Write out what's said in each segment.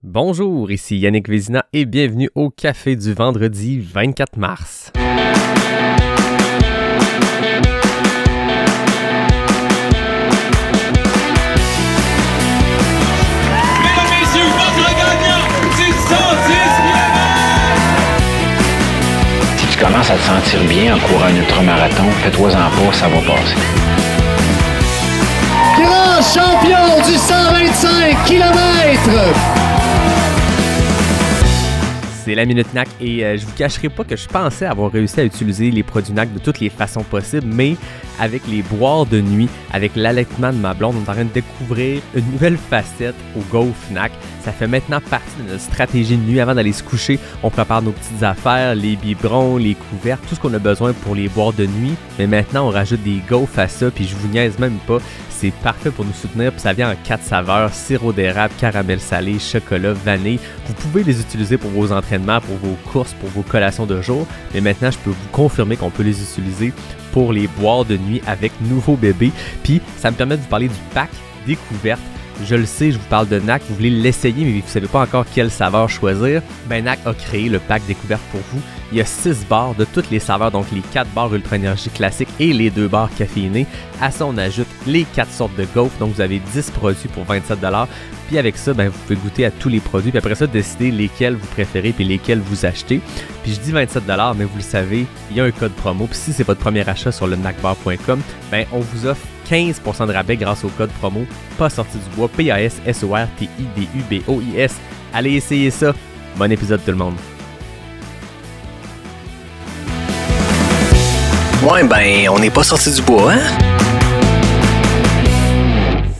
Bonjour, ici Yannick Vézina et bienvenue au Café du vendredi 24 mars. Si tu commences à te sentir bien en courant un ultramarathon, fais-toi-en pas, ça va passer. Grand champion du 125 km! C'est la Minute NAC et je vous cacherai pas que je pensais avoir réussi à utiliser les produits NAC de toutes les façons possibles, mais avec les boires de nuit, avec l'allaitement de ma blonde, on est en train de découvrir une nouvelle facette au Go NAC. Ça fait maintenant partie de notre stratégie de nuit. Avant d'aller se coucher, on prépare nos petites affaires, les biberons, les couverts, tout ce qu'on a besoin pour les boires de nuit. Mais maintenant, on rajoute des gaufres à ça, puis je vous niaise même pas. C'est parfait pour nous soutenir, puis ça vient en 4 saveurs, sirop d'érable, caramel salé, chocolat, vanille. Vous pouvez les utiliser pour vos entraînements, pour vos courses, pour vos collations de jour. Mais maintenant, je peux vous confirmer qu'on peut les utiliser pour les boire de nuit avec nouveau bébé. Puis, ça me permet de vous parler du pack découverte. Je le sais, je vous parle de NAC, vous voulez l'essayer, mais vous ne savez pas encore quelle saveur choisir. Ben, NAC a créé le pack découverte pour vous. Il y a 6 barres de toutes les saveurs, donc les 4 barres Ultra Énergie classiques et les 2 barres caféinées. À ça, on ajoute les 4 sortes de gaufres, donc vous avez 10 produits pour 27$. Puis avec ça, ben, vous pouvez goûter à tous les produits, puis après ça, décider lesquels vous préférez et lesquels vous achetez. Puis je dis 27$, mais vous le savez, il y a un code promo. Puis si c'est votre premier achat sur le nacbar.com, ben, on vous offre 15% de rabais grâce au code promo pas sorti du bois, PASSORTIDUBOIS. Allez essayer ça. Bon épisode tout le monde. Ouais, ben, on n'est pas sorti du bois, hein?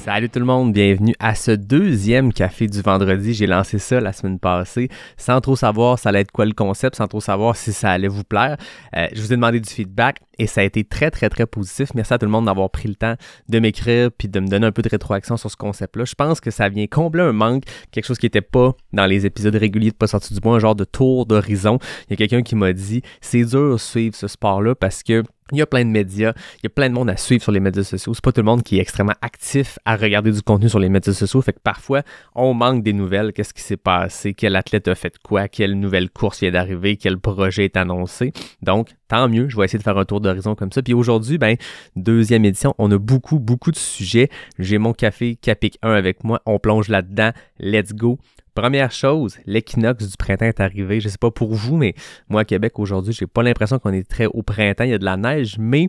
Salut tout le monde, bienvenue à ce deuxième café du vendredi. J'ai lancé ça la semaine passée sans trop savoir ça allait être quoi le concept, sans trop savoir si ça allait vous plaire. Je vous ai demandé du feedback et ça a été très positif. Merci à tout le monde d'avoir pris le temps de m'écrire puis de me donner un peu de rétroaction sur ce concept-là. Je pense que ça vient combler un manque, quelque chose qui n'était pas dans les épisodes réguliers de Pas sorti du bois, un genre de tour d'horizon. Il y a quelqu'un qui m'a dit « C'est dur de suivre ce sport-là parce que il y a plein de médias, il y a plein de monde à suivre sur les médias sociaux. C'est pas tout le monde qui est extrêmement actif à regarder du contenu sur les médias sociaux. Fait que parfois, on manque des nouvelles. Qu'est-ce qui s'est passé? Quel athlète a fait quoi? Quelle nouvelle course vient d'arriver? Quel projet est annoncé? Donc, tant mieux. Je vais essayer de faire un tour d'horizon comme ça. Puis aujourd'hui, ben, deuxième édition, on a beaucoup de sujets. J'ai mon café Capic 1 avec moi. On plonge là-dedans. Let's go! Première chose, l'équinoxe du printemps est arrivé. Je sais pas pour vous, mais moi à Québec aujourd'hui, j'ai pas l'impression qu'on est très au printemps. Il y a de la neige, mais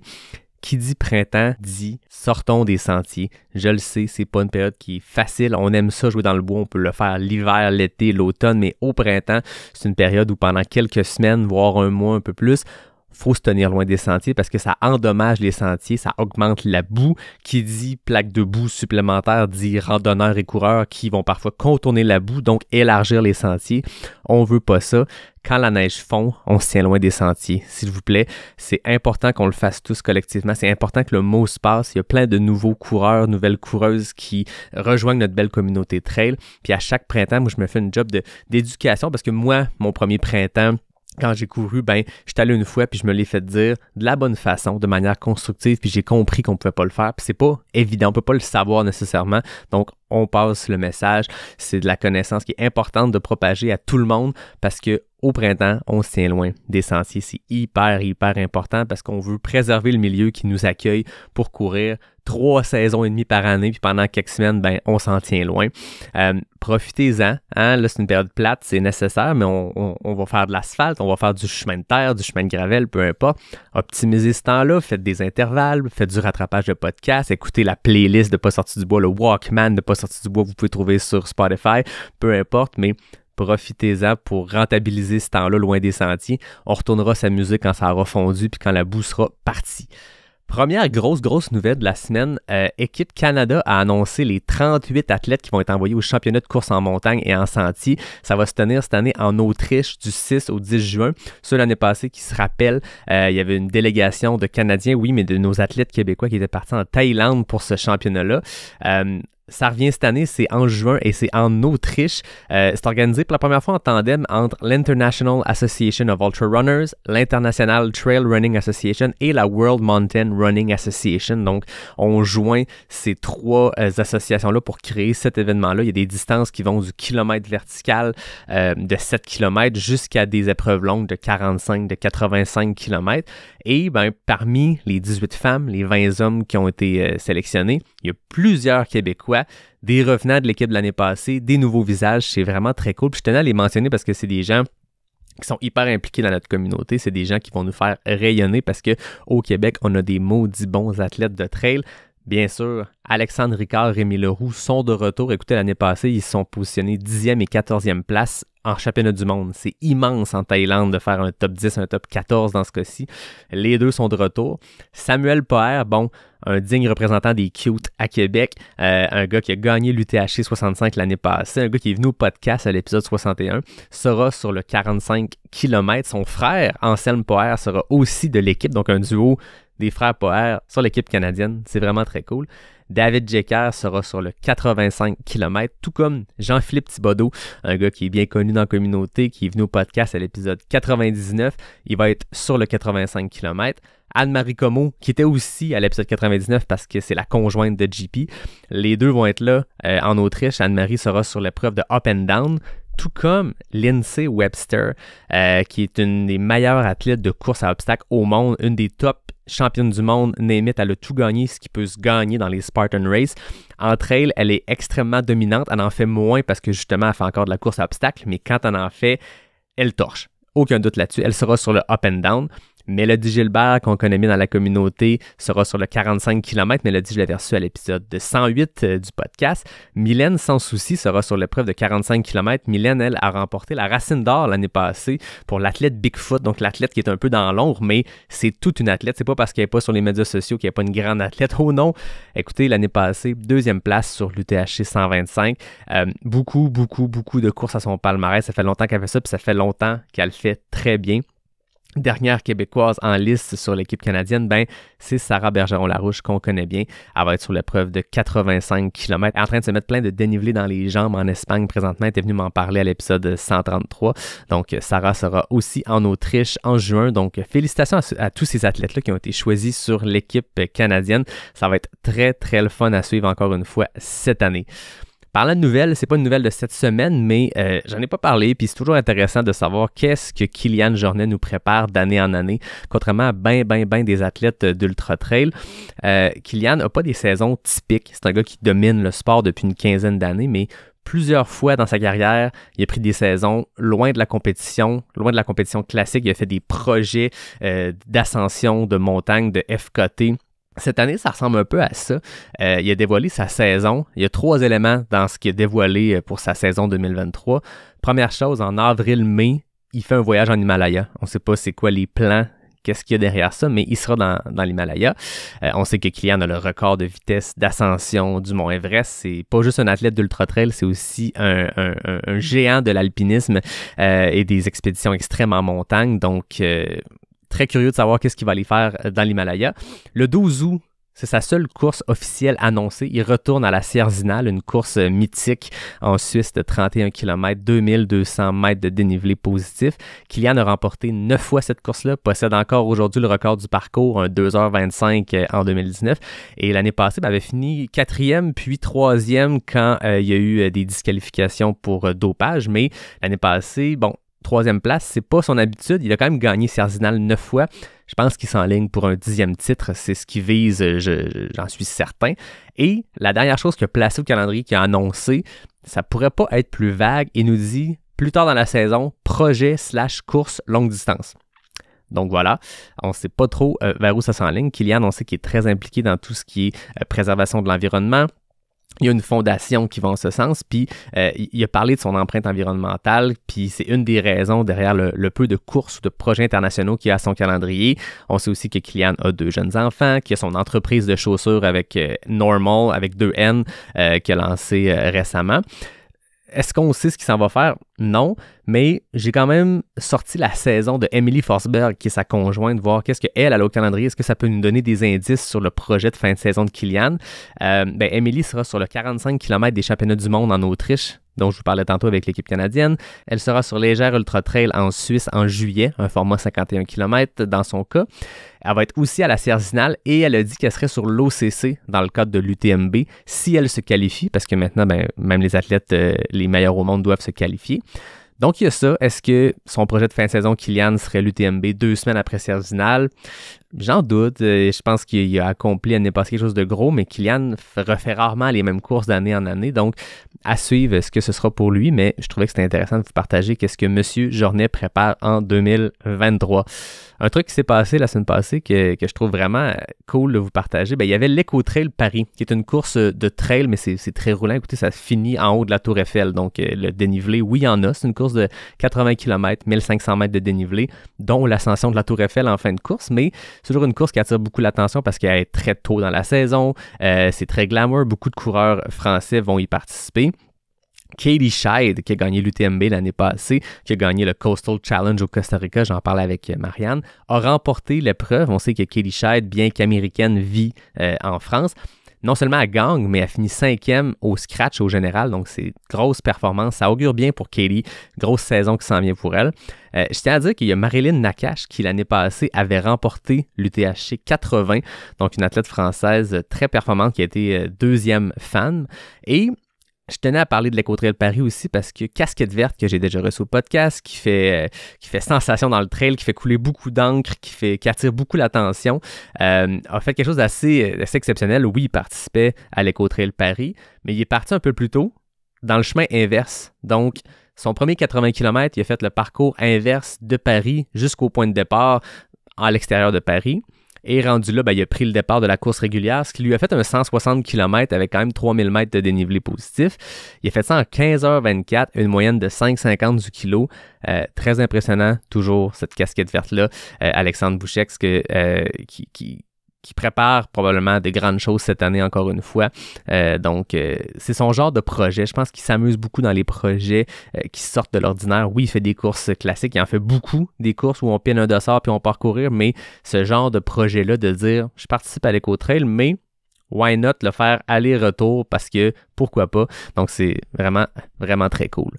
qui dit printemps dit sortons des sentiers. Je le sais, c'est pas une période qui est facile. On aime ça jouer dans le bois. On peut le faire l'hiver, l'été, l'automne, mais au printemps, c'est une période où pendant quelques semaines, voire un mois, un peu plus, faut se tenir loin des sentiers parce que ça endommage les sentiers, ça augmente la boue. Qui dit plaque de boue supplémentaire dit randonneurs et coureurs qui vont parfois contourner la boue, donc élargir les sentiers. On veut pas ça. Quand la neige fond, on se tient loin des sentiers. S'il vous plaît, c'est important qu'on le fasse tous collectivement. C'est important que le mot se passe. Il y a plein de nouveaux coureurs, nouvelles coureuses qui rejoignent notre belle communauté trail. Puis à chaque printemps, moi, je me fais une job d'éducation parce que moi, mon premier printemps, quand j'ai couru, ben, je suis allé une fois puis je me l'ai fait dire de la bonne façon, de manière constructive, puis j'ai compris qu'on pouvait pas le faire. Puis c'est pas évident, on peut pas le savoir nécessairement. Donc, on passe le message. C'est de la connaissance qui est importante de propager à tout le monde parce que au printemps, on se tient loin des sentiers. C'est hyper important parce qu'on veut préserver le milieu qui nous accueille pour courir 3 saisons et demie par année, puis pendant quelques semaines, ben, on s'en tient loin. Profitez-en. Hein? Là, c'est une période plate, c'est nécessaire, mais on va faire de l'asphalte, on va faire du chemin de terre, du chemin de gravel, peu importe. Optimisez ce temps-là, faites des intervalles, faites du rattrapage de podcasts, écoutez la playlist de Pas sorti du bois, le Walkman de Pas sorti du bois, vous pouvez trouver sur Spotify, peu importe, mais profitez-en pour rentabiliser ce temps-là loin des sentiers. On retournera s'amuser quand ça aura fondu puis quand la boue sera partie. Première grosse nouvelle de la semaine, Équipe Canada a annoncé les 38 athlètes qui vont être envoyés au championnat de course en montagne et en sentier. Ça va se tenir cette année en Autriche du 6 au 10 juin. Ceux l'année passée qui se rappellent, il y avait une délégation de Canadiens, oui, mais de nos athlètes québécois qui étaient partis en Thaïlande pour ce championnat-là. Ça revient cette année, c'est en juin et c'est en Autriche. C'est organisé pour la première fois en tandem entre l'International Association of Ultra Runners, l'International Trail Running Association et la World Mountain Running Association. Donc, on joint ces trois associations-là pour créer cet événement-là. Il y a des distances qui vont du kilomètre vertical de 7 km jusqu'à des épreuves longues de 45, de 85 km. Et parmi les 18 femmes, les 20 hommes qui ont été sélectionnés, il y a plusieurs Québécois, des revenants de l'équipe de l'année passée, des nouveaux visages. C'est vraiment très cool. Puis je tenais à les mentionner parce que c'est des gens qui sont hyper impliqués dans notre communauté. C'est des gens qui vont nous faire rayonner parce qu'au Québec, on a des maudits bons athlètes de trail. Bien sûr, Alexandre Ricard, Rémi Leroux sont de retour. Écoutez, l'année passée, ils se sont positionnés 10e et 14e place en championnat du monde. C'est immense en Thaïlande de faire un top 10, un top 14 dans ce cas-ci. Les deux sont de retour. Samuel Poher, un digne représentant des Cute à Québec, un gars qui a gagné l'UTHC 65 l'année passée, un gars qui est venu au podcast à l'épisode 61, sera sur le 45 km. Son frère, Anselme Poher, sera aussi de l'équipe, donc un duo des frères Poher sur l'équipe canadienne. C'est vraiment très cool. David Jecker sera sur le 85 km, tout comme Jean-Philippe Thibodeau, un gars qui est bien connu dans la communauté, qui est venu au podcast à l'épisode 99. Il va être sur le 85 km. Anne-Marie Comeau, qui était aussi à l'épisode 99 parce que c'est la conjointe de JP. Les deux vont être là en Autriche. Anne-Marie sera sur l'épreuve de Up and Down, tout comme Lindsay Webster, qui est une des meilleures athlètes de course à obstacles au monde, une des top championne du monde, name it, elle a tout gagné, ce qui peut se gagner dans les Spartan Race. En trail, elle est extrêmement dominante, elle en fait moins parce que justement, elle fait encore de la course à obstacles, mais quand elle en fait, elle torche. Aucun doute là-dessus, elle sera sur le Up and Down. Mélodie Gilbert, qu'on connaît bien dans la communauté, sera sur le 45 km. Mélodie, je l'avais reçue à l'épisode 108 du podcast. Mylène Sans Souci sera sur l'épreuve de 45 km. Mylène, elle, a remporté la Racine d'or l'année passée pour l'athlète Bigfoot, donc l'athlète qui est un peu dans l'ombre, mais c'est toute une athlète. C'est pas parce qu'elle n'est pas sur les médias sociaux qu'elle n'est pas une grande athlète. Oh non! Écoutez, l'année passée, 2e place sur l'UTHC 125. Beaucoup de courses à son palmarès. Ça fait longtemps qu'elle fait ça, puis ça fait longtemps qu'elle fait très bien. Dernière québécoise en liste sur l'équipe canadienne, c'est Sarah Bergeron-Larouche qu'on connaît bien. Elle va être sur l'épreuve de 85 km. Elle est en train de se mettre plein de dénivelé dans les jambes en Espagne présentement. Elle était venue m'en parler à l'épisode 133. Donc, Sarah sera aussi en Autriche en juin. Donc, félicitations à tous ces athlètes-là qui ont été choisis sur l'équipe canadienne. Ça va être très, très le fun à suivre encore une fois cette année. Parlant de nouvelles, c'est pas une nouvelle de cette semaine, mais j'en ai pas parlé, puis c'est toujours intéressant de savoir qu'est-ce que Kylian Jornet nous prépare d'année en année, contrairement à ben des athlètes d'Ultra Trail. Kylian n'a pas des saisons typiques, c'est un gars qui domine le sport depuis une quinzaine d'années, mais plusieurs fois dans sa carrière, il a pris des saisons loin de la compétition classique, il a fait des projets d'ascension, de montagne, de FKT. Cette année, ça ressemble un peu à ça. Il a dévoilé sa saison. Il y a 3 éléments dans ce qu'il a dévoilé pour sa saison 2023. Première chose, en avril-mai, il fait un voyage en Himalaya. On ne sait pas c'est quoi les plans, qu'est-ce qu'il y a derrière ça, mais il sera dans l'Himalaya. On sait que Kylian a le record de vitesse d'ascension du mont Everest. C'est pas juste un athlète d'ultra-trail, c'est aussi un géant de l'alpinisme et des expéditions extrêmes en montagne. Donc, très curieux de savoir qu'est-ce qu'il va aller faire dans l'Himalaya. Le 12 août, c'est sa seule course officielle annoncée. Il retourne à la Sierzinal, une course mythique en Suisse de 31 km, 2200 mètres de dénivelé positif. Kylian a remporté 9 fois cette course-là, possède encore aujourd'hui le record du parcours, un 2h25 en 2019. Et l'année passée, il avait fini 4e puis 3e quand il y a eu des disqualifications pour dopage. Mais l'année passée, 3e place, c'est pas son habitude. Il a quand même gagné Sierzinal 9 fois. Je pense qu'il s'enligne pour un 10e titre. C'est ce qu'il vise, j'en suis certain. Et la dernière chose qu'il a placée au calendrier, qu'il a annoncé, ça pourrait pas être plus vague. Il nous dit, plus tard dans la saison, projet/course longue distance. Donc voilà, on ne sait pas trop vers où ça s'enligne. Kylian, on sait qu'il est très impliqué dans tout ce qui est préservation de l'environnement. Il y a une fondation qui va en ce sens, puis il a parlé de son empreinte environnementale, puis c'est une des raisons derrière le peu de courses ou de projets internationaux qu'il y a à son calendrier. On sait aussi que Kylian a 2 jeunes enfants, qu'il a son entreprise de chaussures avec Normal, avec 2 N, qu'il a lancé récemment. est-ce qu'on sait ce qu'il s'en va faire? Non, mais j'ai quand même sorti la saison de Emily Forsberg, qui est sa conjointe, voir qu'est-ce qu'elle a au calendrier. Est-ce que ça peut nous donner des indices sur le projet de fin de saison de Kilian? Emily sera sur le 45 km des championnats du monde en Autriche, dont je vous parlais tantôt avec l'équipe canadienne. Elle sera sur Légère Ultra Trail en Suisse en juillet, un format 51 km dans son cas. Elle va être aussi à la Cerzinal et elle a dit qu'elle serait sur l'OCC dans le cadre de l'UTMB si elle se qualifie, parce que maintenant, même les athlètes les meilleurs au monde doivent se qualifier. Donc, il y a ça. Est-ce que son projet de fin de saison, Kilian, serait l'UTMB 2 semaines après Cerzinal? J'en doute. Je pense qu'il a accompli l'année passée quelque chose de gros, mais Kilian refait rarement les mêmes courses d'année en année. Donc, à suivre ce que ce sera pour lui, mais je trouvais que c'était intéressant de vous partager qu'est-ce que M. Jornet prépare en 2023. Un truc qui s'est passé la semaine passée que je trouve vraiment cool de vous partager, il y avait l'Eco-Trail Paris, qui est une course de trail, mais c'est très roulant. Écoutez, ça se finit en haut de la Tour Eiffel. Donc, le dénivelé, oui, il y en a. C'est une course de 80 km, 1500 mètres de dénivelé, dont l'ascension de la Tour Eiffel en fin de course, mais c'est toujours une course qui attire beaucoup l'attention parce qu'elle est très tôt dans la saison. C'est très glamour. Beaucoup de coureurs français vont y participer. Katie Scheid, qui a gagné l'UTMB l'année passée, qui a gagné le Coastal Challenge au Costa Rica, j'en parlais avec Marianne, a remporté l'épreuve. On sait que Katie Scheid, bien qu'américaine, vit en France. Non seulement elle gagne, mais elle finit 5e au scratch au général, donc c'est grosse performance. Ça augure bien pour Katie, grosse saison qui s'en vient pour elle. Je tiens à dire qu'il y a Marilyn Nakache qui, l'année passée, avait remporté l'UTHC 80, donc une athlète française très performante qui a été deuxième femme. Et je tenais à parler de l'Eco-Trail Paris aussi parce que Casquette Verte, que j'ai déjà reçu au podcast, qui fait sensation dans le trail, qui fait couler beaucoup d'encre, qui attire beaucoup l'attention, a fait quelque chose d'assez exceptionnel. Oui, il participait à l'Eco-Trail Paris, mais il est parti un peu plus tôt dans le chemin inverse. Donc, son premier 80 km, il a fait le parcours inverse de Paris jusqu'au point de départ à l'extérieur de Paris. Et rendu là, il a pris le départ de la course régulière, ce qui lui a fait un 160 km avec quand même 3000 mètres de dénivelé positif. Il a fait ça en 15h24, une moyenne de 5,50 du kilo. Très impressionnant, toujours, cette casquette verte-là. Alexandre Bouchek, qui prépare probablement de grandes choses cette année encore une fois. Donc, c'est son genre de projet. Je pense qu'il s'amuse beaucoup dans les projets qui sortent de l'ordinaire. Oui, il fait des courses classiques. Il en fait beaucoup, des courses où on pine un dossard puis on part courir, mais ce genre de projet-là de dire « je participe à l'Eco-Trail, mais why not le faire aller-retour parce que pourquoi pas ?» Donc, c'est vraiment, vraiment très cool.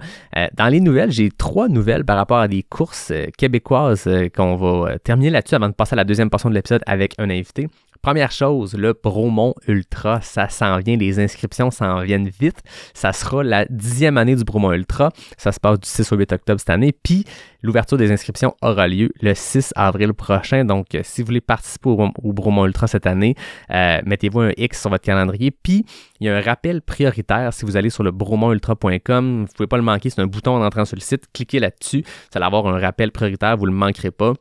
Dans les nouvelles, j'ai 3 nouvelles par rapport à des courses québécoises qu'on va terminer là-dessus avant de passer à la deuxième portion de l'épisode avec un invité. Première chose, le Bromont Ultra, ça s'en vient, les inscriptions s'en viennent vite. Ça sera la 10e année du Bromont Ultra. Ça se passe du 6 au 8 octobre cette année. Puis, l'ouverture des inscriptions aura lieu le 6 avril prochain. Donc, si vous voulez participer au Bromont Ultra cette année, mettez-vous un X sur votre calendrier. Puis, il y a un rappel prioritaire si vous allez sur le bromontultra.com. Vous ne pouvez pas le manquer, c'est un bouton en entrant sur le site. Cliquez là-dessus, vous allez avoir un rappel prioritaire, vous ne le manquerez pas.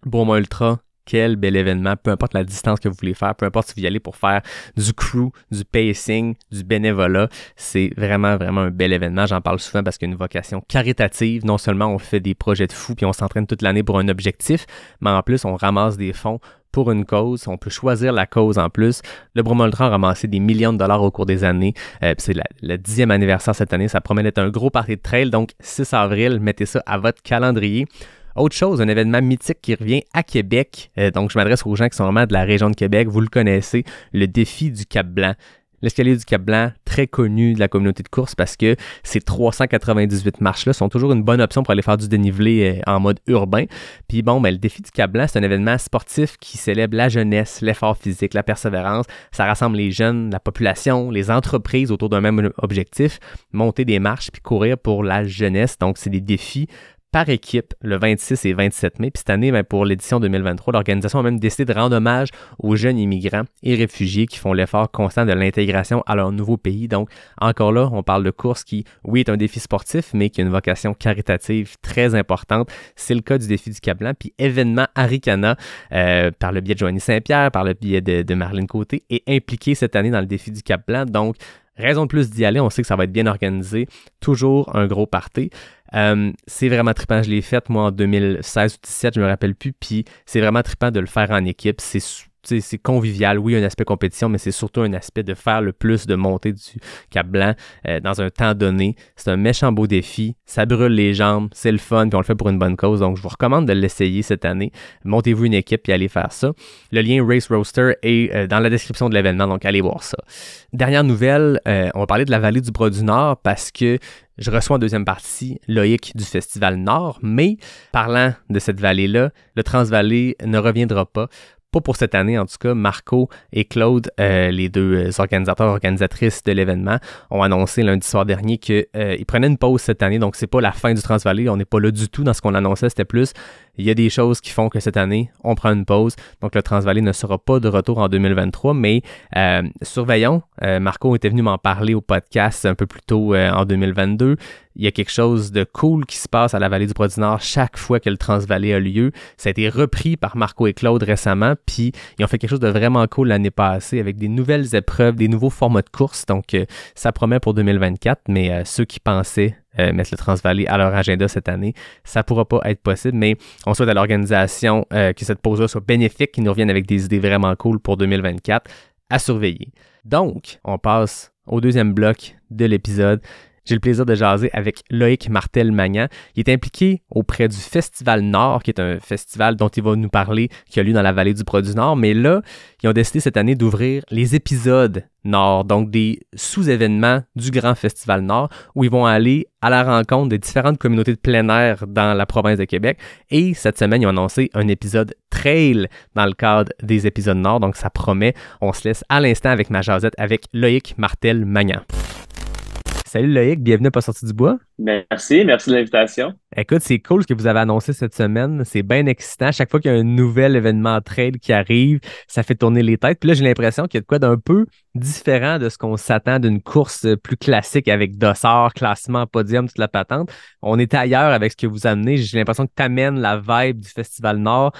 Bromont Ultra, quel bel événement, peu importe la distance que vous voulez faire, peu importe si vous y allez pour faire du crew, du pacing, du bénévolat, c'est vraiment, vraiment un bel événement. J'en parle souvent parce qu'il y a une vocation caritative. Non seulement on fait des projets de fou puis on s'entraîne toute l'année pour un objectif, mais en plus on ramasse des fonds pour une cause. On peut choisir la cause en plus. Le Bromont Ultra a ramassé des millions de dollars au cours des années. C'est le 10e anniversaire cette année. Ça promet d'être un gros party de trail. Donc, 6 avril, mettez ça à votre calendrier. Autre chose, un événement mythique qui revient à Québec. Donc, je m'adresse aux gens qui sont vraiment de la région de Québec. Vous le connaissez, le défi du Cap-Blanc. L'escalier du Cap-Blanc, très connu de la communauté de course parce que ces 398 marches-là sont toujours une bonne option pour aller faire du dénivelé en mode urbain. Puis bon, le défi du Cap-Blanc, c'est un événement sportif qui célèbre la jeunesse, l'effort physique, la persévérance. Ça rassemble les jeunes, la population, les entreprises autour d'un même objectif, monter des marches puis courir pour la jeunesse. Donc, c'est des défis par équipe le 26 et 27 mai. Puis cette année, pour l'édition 2023, l'organisation a même décidé de rendre hommage aux jeunes immigrants et réfugiés qui font l'effort constant de l'intégration à leur nouveau pays. Donc, encore là, on parle de course qui, oui, est un défi sportif, mais qui a une vocation caritative très importante. C'est le cas du défi du Cap-Blanc. Puis événement Arikana, par le biais de Joanie Saint-Pierre, par le biais de Marlène Côté, est impliqué cette année dans le défi du Cap-Blanc. Donc, raison de plus d'y aller. On sait que ça va être bien organisé. Toujours un gros party. C'est vraiment trippant. Je l'ai fait, moi, en 2016 ou 2017, je me rappelle plus. Puis c'est vraiment trippant de le faire en équipe. C'est c'est convivial. Oui, il y a un aspect compétition, mais c'est surtout un aspect de faire le plus de montées du Cap-Blanc dans un temps donné. C'est un méchant beau défi. Ça brûle les jambes, c'est le fun, puis on le fait pour une bonne cause. Donc, je vous recommande de l'essayer cette année. Montez-vous une équipe et allez faire ça. Le lien Race Roaster est dans la description de l'événement, donc allez voir ça. Dernière nouvelle, on va parler de la vallée du Bras-du-Nord parce que je reçois en deuxième partie Loïc du Festival Nord, mais parlant de cette vallée-là, le Transvallée ne reviendra pas. Pas pour cette année, en tout cas. Marco et Claude, les deux organisatrices de l'événement, ont annoncé lundi soir dernier qu'ils prenaient une pause cette année. Donc, c'est pas la fin du Transvallée. On n'est pas là du tout dans ce qu'on annonçait. C'était plus, il y a des choses qui font que cette année, on prend une pause. Donc, le Transvallée ne sera pas de retour en 2023. Mais surveillons. Marco était venu m'en parler au podcast un peu plus tôt en 2022. Il y a quelque chose de cool qui se passe à la vallée du Bras-du-Nord chaque fois que le Transvallée a lieu. Ça a été repris par Marco et Claude récemment, puis ils ont fait quelque chose de vraiment cool l'année passée avec des nouvelles épreuves, des nouveaux formats de course. Donc, ça promet pour 2024, mais ceux qui pensaient mettre le Transvallée à leur agenda cette année, ça ne pourra pas être possible, mais on souhaite à l'organisation que cette pause-là soit bénéfique, qu'ils nous reviennent avec des idées vraiment cool pour 2024 à surveiller. Donc, on passe au deuxième bloc de l'épisode. J'ai le plaisir de jaser avec Loïc Martel-Magnan. Il est impliqué auprès du Festival Nord, qui est un festival dont il va nous parler, qui a lieu dans la vallée du Bras-du-Nord. Mais là, ils ont décidé cette année d'ouvrir les épisodes Nord, donc des sous-événements du Grand Festival Nord, où ils vont aller à la rencontre des différentes communautés de plein air dans la province de Québec. Et cette semaine, ils ont annoncé un épisode trail dans le cadre des épisodes Nord. Donc, ça promet. On se laisse à l'instant avec ma jasette avec Loïc Martel-Magnan. Salut Loïc, bienvenue à Pas sorti du bois. Merci de l'invitation. Écoute, c'est cool ce que vous avez annoncé cette semaine. C'est bien excitant. Chaque fois qu'il y a un nouvel événement trail qui arrive, ça fait tourner les têtes. Puis là, j'ai l'impression qu'il y a de quoi d'un peu différent de ce qu'on s'attend d'une course plus classique avec dossard, classement, podium, toute la patente. On est ailleurs avec ce que vous amenez. J'ai l'impression que tu amènes la vibe du Festival Nord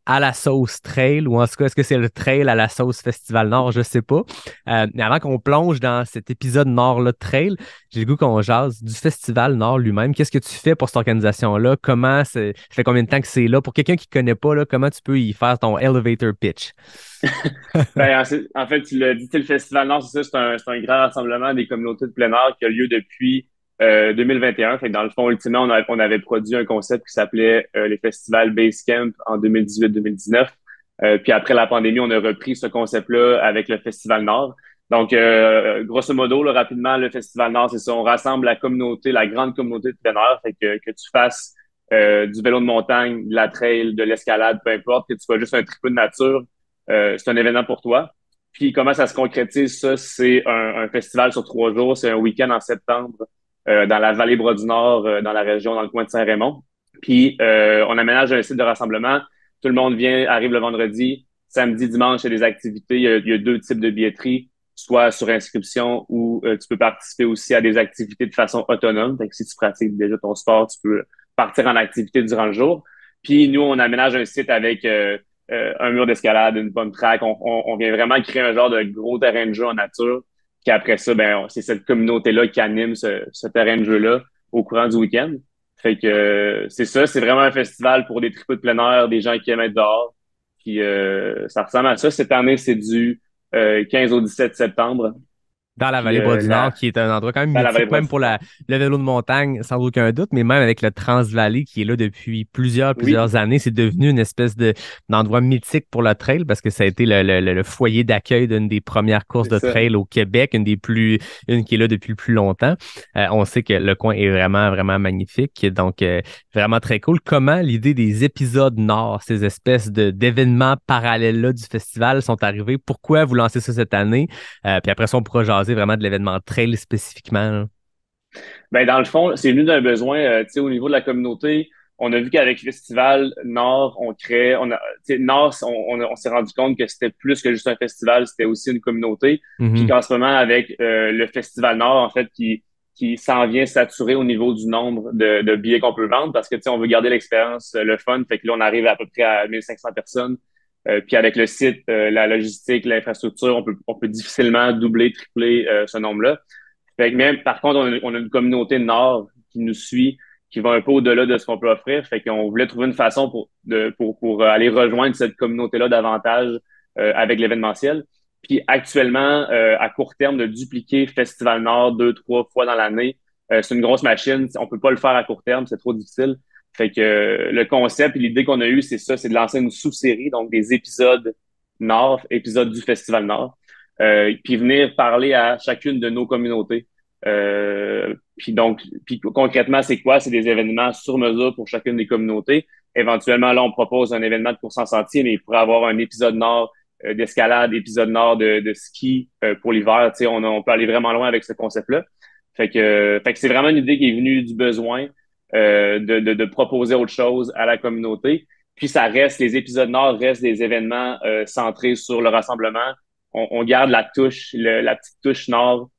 à la sauce trail, ou en tout cas, est-ce que c'est le trail à la sauce Festival Nord? Je sais pas. Mais avant qu'on plonge dans cet épisode Nord-là trail, j'ai le goût qu'on jase du Festival Nord lui-même. Qu'est-ce que tu fais pour cette organisation-là? Ça fait combien de temps que c'est là? Pour quelqu'un qui ne connaît pas, là, comment tu peux y faire ton elevator pitch? En fait, tu l'as dit, le Festival Nord, c'est ça, c'est un grand rassemblement des communautés de plein air qui a lieu depuis 2021. Fait que dans le fond, ultimement, on avait produit un concept qui s'appelait les festivals Basecamp en 2018-2019. Puis après la pandémie, on a repris ce concept-là avec le Festival Nord. Donc, grosso modo, là, rapidement, le Festival Nord, c'est ça. On rassemble la communauté, la grande communauté de plein air. Fait que tu fasses du vélo de montagne, de la trail, de l'escalade, peu importe, que tu fasses juste un tripot de nature, c'est un événement pour toi. Puis comment ça se concrétise, ça? C'est un festival sur 3 jours. C'est un week-end en septembre dans la vallée Bras-du-Nord, dans la région, dans le coin de Saint-Raymond. Puis, on aménage un site de rassemblement. Tout le monde arrive le vendredi. Samedi, dimanche, il y a des activités. Il y a 2 types de billetterie, soit sur inscription ou tu peux participer aussi à des activités de façon autonome. Donc, si tu pratiques déjà ton sport, tu peux partir en activité durant le jour. Puis, nous, on aménage un site avec un mur d'escalade, une bonne track. On vient vraiment créer un genre de gros terrain de jeu en nature. Puis après ça, c'est cette communauté-là qui anime ce terrain de jeu-là au courant du week-end. Fait que c'est ça, c'est vraiment un festival pour des tripots de plein air, des gens qui aiment être dehors. Puis ça ressemble à ça. Cette année, c'est du 15 au 17 septembre. Dans la vallée Bras-du-Nord, qui est un endroit quand même mythique, même pour le vélo de montagne, sans aucun doute, mais même avec le Transvallée qui est là depuis plusieurs années, c'est devenu une espèce d'endroit mythique pour le trail parce que ça a été le foyer d'accueil d'une des premières courses de trail au Québec, une qui est là depuis le plus longtemps. On sait que le coin est vraiment, vraiment magnifique, donc vraiment très cool. Comment l'idée des épisodes Nord, ces espèces d'événements parallèles-là du festival sont arrivés? Pourquoi vous lancez ça cette année? Puis après ça, on pourra jaser vraiment de l'événement trail spécifiquement. Dans le fond, c'est venu d'un besoin, au niveau de la communauté. On a vu qu'avec Festival Nord, on s'est rendu compte que c'était plus que juste un festival, c'était aussi une communauté. Mm-hmm. Puis qu'en ce moment, avec le Festival Nord, en fait, qui s'en vient saturer au niveau du nombre de billets qu'on peut vendre parce que, on veut garder l'expérience, le fun. Fait que là, on arrive à peu près à 1500 personnes. Puis avec le site, la logistique, l'infrastructure, on peut difficilement doubler, tripler ce nombre-là. Fait que même, par contre, on a une communauté Nord qui nous suit, qui va un peu au-delà de ce qu'on peut offrir. Fait qu'on voulait trouver une façon pour aller rejoindre cette communauté-là davantage avec l'événementiel. Puis actuellement, à court terme, de dupliquer Festival Nord 2, 3 fois dans l'année, c'est une grosse machine. On peut pas le faire à court terme, c'est trop difficile. Fait que le concept et l'idée qu'on a eue, c'est ça, c'est de lancer une sous-série, donc des épisodes Nord, épisodes du Festival Nord, puis venir parler à chacune de nos communautés. Puis concrètement, c'est quoi? C'est des événements sur mesure pour chacune des communautés. Éventuellement, là, on propose un événement de course en sentier, mais il pourrait avoir un épisode Nord d'escalade, épisode Nord de ski pour l'hiver. Tu sais, on peut aller vraiment loin avec ce concept-là. Fait que c'est vraiment une idée qui est venue du besoin de proposer autre chose à la communauté. Puis ça reste, les épisodes Nord restent des événements centrés sur le rassemblement. On garde la touche, la petite touche Nord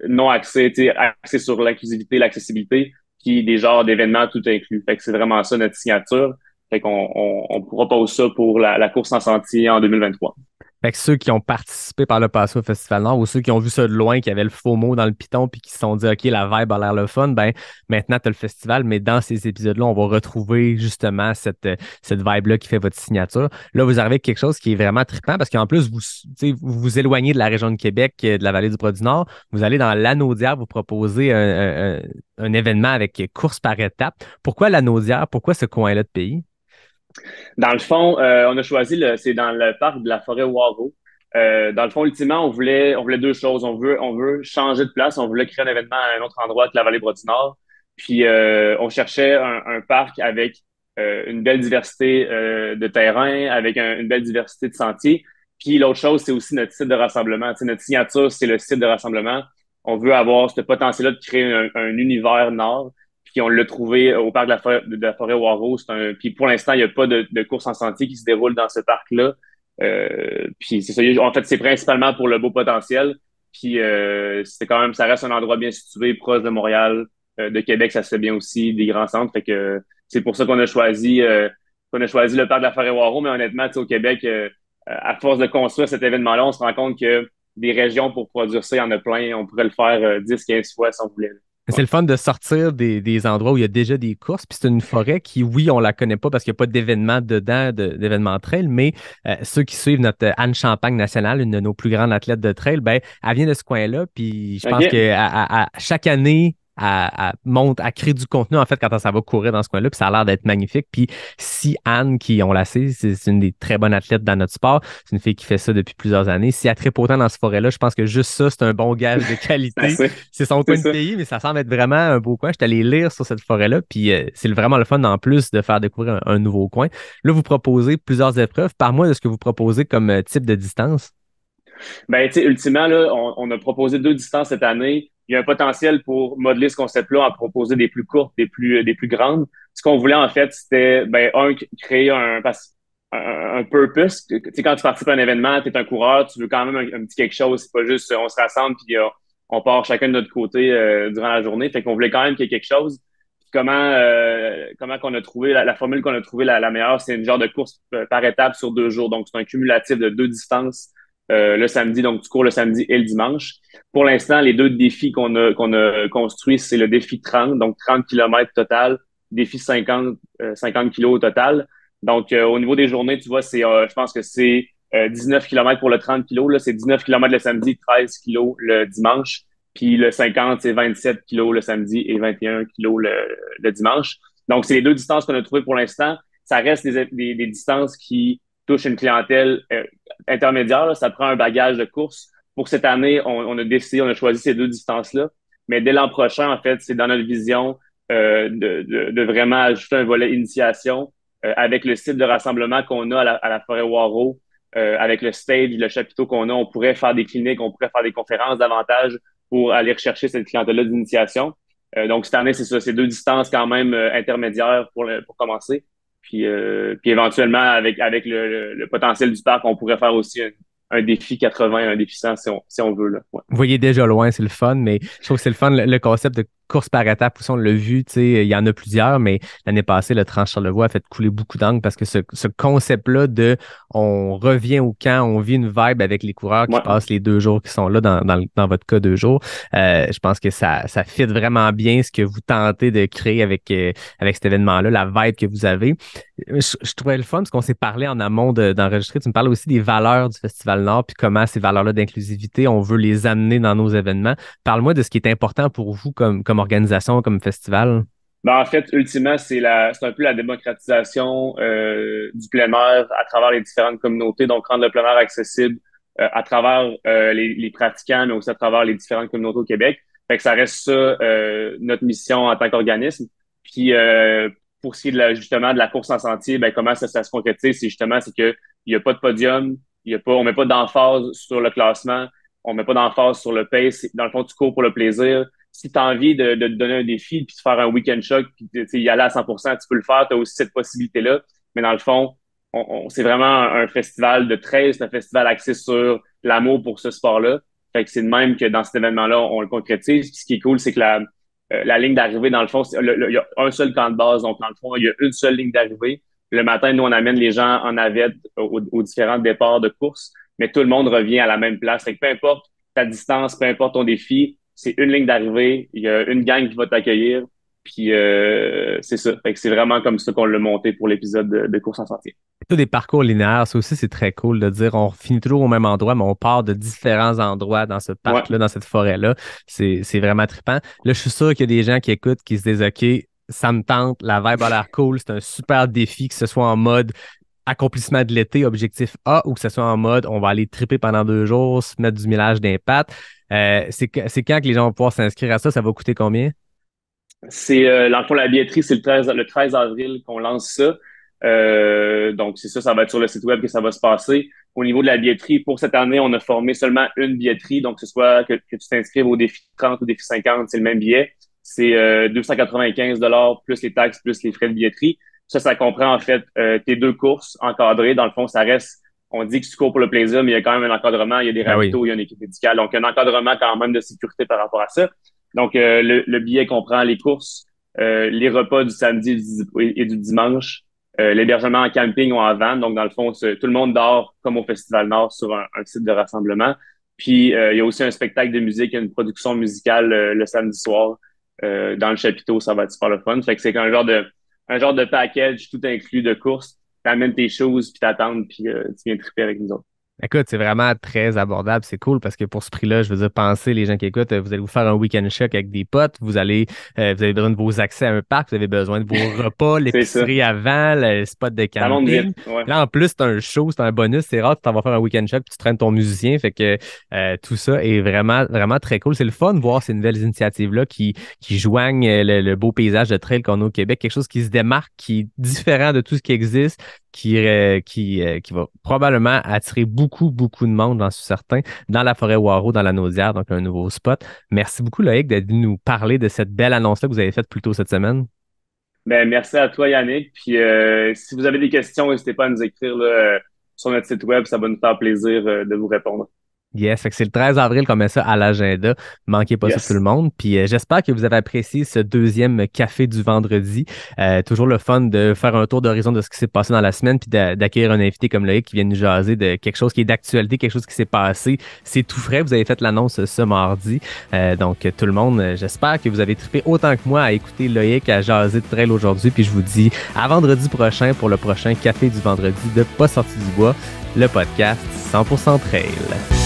non axée, axée sur l'inclusivité, l'accessibilité, puis des genres d'événements tout inclus. Fait que c'est vraiment ça notre signature. Fait qu'on propose ça pour la course en sentier en 2023. Fait que ceux qui ont participé par le passé au Festival Nord ou ceux qui ont vu ça de loin, qui avaient le faux mot dans le piton puis qui se sont dit OK, la vibe a l'air le fun, ben maintenant tu as le festival, mais dans ces épisodes-là, on va retrouver justement cette vibe-là qui fait votre signature. Là, vous arrivez avec quelque chose qui est vraiment trippant parce qu'en plus, vous vous éloignez de la région de Québec, de la vallée du Bras-du-Nord, vous allez dans l'Anaudière, vous proposez un événement avec course par étapes. Pourquoi l'Anaudière? Pourquoi ce coin-là de pays? Dans le fond, on a choisi c'est dans le parc de la forêt Waro. Dans le fond, ultimement, on voulait deux choses. On veut changer de place. On voulait créer un événement à un autre endroit que la vallée Bras-du-Nord. Puis, on cherchait un parc avec une belle diversité de terrain, avec une belle diversité de sentiers. Puis, l'autre chose, c'est aussi notre site de rassemblement. Tu sais, notre signature, c'est le site de rassemblement. On veut avoir ce potentiel-là de créer un univers nord. Puis on l'a trouvé au parc de la forêt Waro. Puis pour l'instant, il n'y a pas de course en sentier qui se déroule dans ce parc-là. Puis c'est ça. En fait, c'est principalement pour le beau potentiel. Puis c'est quand même, ça reste un endroit bien situé, proche de Montréal, de Québec, ça se fait bien aussi, des grands centres. Fait que c'est pour ça qu'on a choisi le parc de la forêt Waro. Mais honnêtement, au Québec, à force de construire cet événement-là, on se rend compte que des régions pour produire ça, il y en a plein. On pourrait le faire 10, 15 fois si on voulait. C'est le fun de sortir des endroits où il y a déjà des courses. Puis c'est une forêt qui, oui, on la connaît pas parce qu'il n'y a pas d'événements dedans, d'événements trail, mais ceux qui suivent notre Anne Champagne nationale, une de nos plus grandes athlètes de trail, ben, elle vient de ce coin-là. Puis je pense que chaque année, elle crée du contenu, en fait, quand ça va courir dans ce coin-là, puis ça a l'air d'être magnifique. Puis si Anne, qui, on la sait, c'est une des très bonnes athlètes dans notre sport, c'est une fille qui fait ça depuis plusieurs années. Si elle tripe autant dans ce forêt-là, je pense que juste ça, c'est un bon gage de qualité. C'est son coin de pays, mais ça semble être vraiment un beau coin. Je suis allé lire sur cette forêt-là, puis c'est vraiment le fun, en plus, de faire découvrir un nouveau coin. Là, vous proposez plusieurs épreuves. Par-moi de ce que vous proposez comme type de distance. Ben, tu sais, ultimement, là, on a proposé 2 distances cette année. Il y a un potentiel pour modeler ce concept-là, en proposer des plus courtes, des plus grandes. Ce qu'on voulait, en fait, c'était, créer un purpose. Tu sais, quand tu participes à un événement, tu es un coureur, tu veux quand même un petit quelque chose. C'est pas juste, on se rassemble puis on part chacun de notre côté durant la journée. Fait qu'on voulait quand même qu'il y ait quelque chose. Puis comment qu'on a trouvé, la formule qu'on a trouvée la meilleure, c'est une genre de course par étape sur 2 jours. Donc, c'est un cumulatif de 2 distances le samedi. Donc, tu cours le samedi et le dimanche. Pour l'instant, les 2 défis qu'on a construits, c'est le défi 30, donc 30 km total, défi 50 kilos au total. Donc, au niveau des journées, tu vois, je pense que c'est 19 km pour le 30 kilos. Là, c'est 19 km le samedi, 13 kilos le dimanche. Puis le 50, c'est 27 kilos le samedi et 21 kilos le dimanche. Donc, c'est les 2 distances qu'on a trouvées pour l'instant. Ça reste des distances qui touchent une clientèle intermédiaire. Là. Ça prend un bagage de course. Pour cette année, on a choisi ces 2 distances-là. Mais dès l'an prochain, en fait, c'est dans notre vision de vraiment ajouter un volet initiation avec le site de rassemblement qu'on a à la forêt Waro, avec le stage, le chapiteau qu'on a. On pourrait faire des cliniques, on pourrait faire des conférences davantage pour aller rechercher cette clientèle-là d'initiation. Donc, cette année, c'est ça, c'est 2 distances quand même intermédiaires pour commencer. Puis éventuellement, avec le potentiel du parc, on pourrait faire aussi un défi 80, un défi 100 si on veut. Là. Ouais. Vous voyez déjà loin, c'est le fun, mais je trouve que c'est le fun, le concept de course par étapes aussi, on l'a vu, tu sais, il y en a plusieurs, mais l'année passée, le Tranche-Charlevoix a fait couler beaucoup d'encre parce que ce concept-là de on revient au camp, on vit une vibe avec les coureurs qui passent les 2 jours qui sont là, dans votre cas 2 jours, je pense que ça fit vraiment bien ce que vous tentez de créer avec cet événement-là, la vibe que vous avez. Je trouvais le fun parce qu'on s'est parlé en amont d'enregistrer. Tu me parlais aussi des valeurs du Festival Nord puis comment ces valeurs-là d'inclusivité, on veut les amener dans nos événements. Parle-moi de ce qui est important pour vous comme organisation, comme festival. Ben, en fait, ultimement, c'est un peu la démocratisation du plein air à travers les différentes communautés, donc rendre le plein air accessible à travers les pratiquants, mais aussi à travers les différentes communautés au Québec. Fait que ça reste ça notre mission en tant qu'organisme. Puis pour ce qui est justement de la course en sentier, ben comment ça se concrétise, c'est que il y a pas de podium, on met pas d'emphase sur le classement, on met pas d'emphase sur le pace. Dans le fond, tu cours pour le plaisir. Si tu as envie de te donner un défi puis de faire un week-end choc puis y aller à 100%, tu peux le faire, tu as aussi cette possibilité-là. Mais dans le fond, c'est vraiment un festival de trail, c'est un festival axé sur l'amour pour ce sport-là. Fait que c'est de même que dans cet événement-là, on le concrétise. Puis ce qui est cool, c'est que la ligne d'arrivée, dans le fond, il y a un seul camp de base. Donc, dans le fond, il y a une seule ligne d'arrivée. Le matin, nous, on amène les gens en navette aux différents départs de course, mais tout le monde revient à la même place. Fait que peu importe ta distance, peu importe ton défi, c'est une ligne d'arrivée. Il y a une gang qui va t'accueillir. Puis c'est ça. Fait que c'est vraiment comme ça qu'on l'a monté pour l'épisode de course en sentier. Tout des parcours linéaires, ça aussi, c'est très cool de dire on finit toujours au même endroit, mais on part de différents endroits dans ce parc-là, dans cette forêt-là. C'est vraiment trippant. Là, je suis sûr qu'il y a des gens qui écoutent, qui se disent OK, ça me tente, la vibe a l'air cool, c'est un super défi, que ce soit en mode accomplissement de l'été, objectif A, ou que ce soit en mode on va aller tripper pendant 2 jours, se mettre du millage d'impact. C'est quand que les gens vont pouvoir s'inscrire à ça? Ça va coûter combien? C'est dans le fond, la billetterie, c'est le 13 avril qu'on lance ça. Donc, c'est ça va être sur le site web que ça va se passer. Au niveau de la billetterie, pour cette année, on a formé seulement une billetterie. Donc, que ce soit que tu t'inscrives au défi 30 ou au défi 50, c'est le même billet. C'est 295 $ plus les taxes, plus les frais de billetterie. Ça comprend en fait tes 2 courses encadrées. Dans le fond, ça reste, on dit que tu cours pour le plaisir, mais il y a quand même un encadrement, il y a des ravitaux, il y a une équipe médicale. Donc, un encadrement quand même de sécurité par rapport à ça. Donc, le billet comprend les courses, les repas du samedi et du dimanche, l'hébergement en camping ou en van. Donc, dans le fond, tout le monde dort comme au Festival Nord sur un site de rassemblement. Puis, il y a aussi un spectacle de musique, une production musicale le samedi soir dans le chapiteau. Ça va être super le fun. Fait que c'est un genre de package tout inclus de course. T'amènes tes choses, puis t'attends, puis tu viens triper avec nous autres. Écoute, c'est vraiment très abordable. C'est cool parce que pour ce prix-là, je veux dire, pensez, les gens qui écoutent, vous allez vous faire un week-end choc avec des potes, vous avez besoin de vos accès à un parc, vous avez besoin de vos repas, l'épicerie avant, le spot de camping. Ouais. Là, en plus, c'est un show, c'est un bonus. C'est rare que tu t'en vas faire un week-end choc puis tu traînes ton musicien. Fait que tout ça est vraiment, vraiment très cool. C'est le fun de voir ces nouvelles initiatives-là qui joignent le beau paysage de trail qu'on a au Québec. Quelque chose qui se démarque, qui est différent de tout ce qui existe, qui va probablement attirer beaucoup de monde, j'en suis certain, dans la forêt Waro, dans la Naudière, donc un nouveau spot. Merci beaucoup, Loïc, d'être venu nous parler de cette belle annonce-là que vous avez faite plus tôt cette semaine. Ben, merci à toi, Yannick. Puis si vous avez des questions, n'hésitez pas à nous écrire là, sur notre site web. Ça va nous faire plaisir de vous répondre. Yes, fait que c'est le 13 avril qu'on met ça à l'agenda. Manquez pas ça tout le monde. Puis j'espère que vous avez apprécié ce 2e café du vendredi. Toujours le fun de faire un tour d'horizon de ce qui s'est passé dans la semaine puis d'accueillir un invité comme Loïc qui vient nous jaser de quelque chose qui est d'actualité, quelque chose qui s'est passé. C'est tout frais. Vous avez fait l'annonce ce mardi. Donc tout le monde, j'espère que vous avez trippé autant que moi à écouter Loïc à jaser de trail aujourd'hui. Puis je vous dis à vendredi prochain pour le prochain café du vendredi de Pas sorti du bois, le podcast 100% trail.